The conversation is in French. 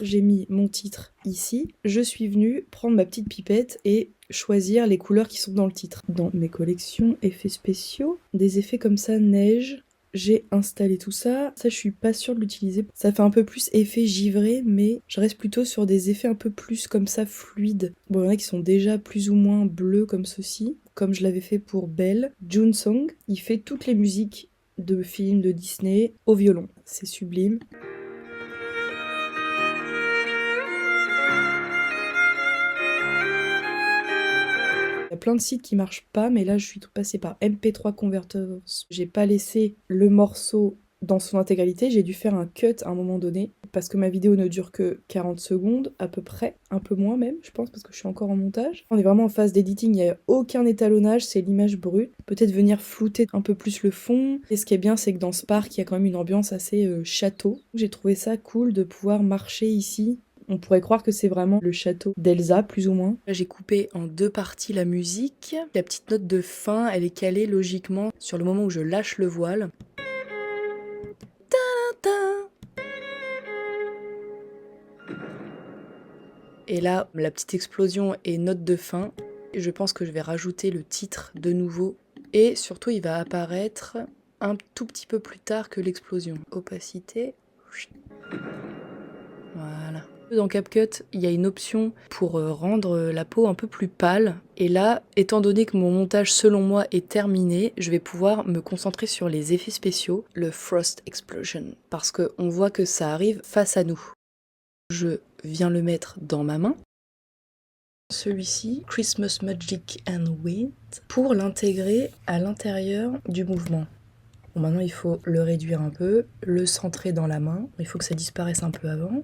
J'ai mis mon titre ici. Je suis venue prendre ma petite pipette et choisir les couleurs qui sont dans le titre. Dans mes collections effets spéciaux, des effets comme ça, neige, j'ai installé tout ça. Ça, je suis pas sûre de l'utiliser. Ça fait un peu plus effet givré, mais je reste plutôt sur des effets un peu plus comme ça, fluides. Bon, il y en a qui sont déjà plus ou moins bleus comme ceci, comme je l'avais fait pour Belle. Jun Song, il fait toutes les musiques de films de Disney au violon. C'est sublime. Il y a plein de sites qui marchent pas, mais là je suis passée par MP3 Converters. J'ai pas laissé le morceau dans son intégralité, j'ai dû faire un cut à un moment donné, parce que ma vidéo ne dure que 40 secondes à peu près, un peu moins même, je pense, parce que je suis encore en montage. On est vraiment en phase d'editing, il n'y a aucun étalonnage, c'est l'image brute. Peut-être venir flouter un peu plus le fond. Et ce qui est bien, c'est que dans ce parc, il y a quand même une ambiance assez château. J'ai trouvé ça cool de pouvoir marcher ici. On pourrait croire que c'est vraiment le château d'Elsa, plus ou moins. Là, j'ai coupé en deux parties la musique. La petite note de fin, elle est calée logiquement sur le moment où je lâche le voile. Et là, la petite explosion et note de fin. Je pense que je vais rajouter le titre de nouveau. Et surtout, il va apparaître un tout petit peu plus tard que l'explosion. Opacité. Voilà. Dans CapCut, il y a une option pour rendre la peau un peu plus pâle. Et là, étant donné que mon montage selon moi est terminé, je vais pouvoir me concentrer sur les effets spéciaux, le Frost Explosion. Parce qu'on voit que ça arrive face à nous. Je viens le mettre dans ma main. Celui-ci, Christmas Magic and Wind, pour l'intégrer à l'intérieur du mouvement. Bon, maintenant il faut le réduire un peu, le centrer dans la main. Il faut que ça disparaisse un peu avant.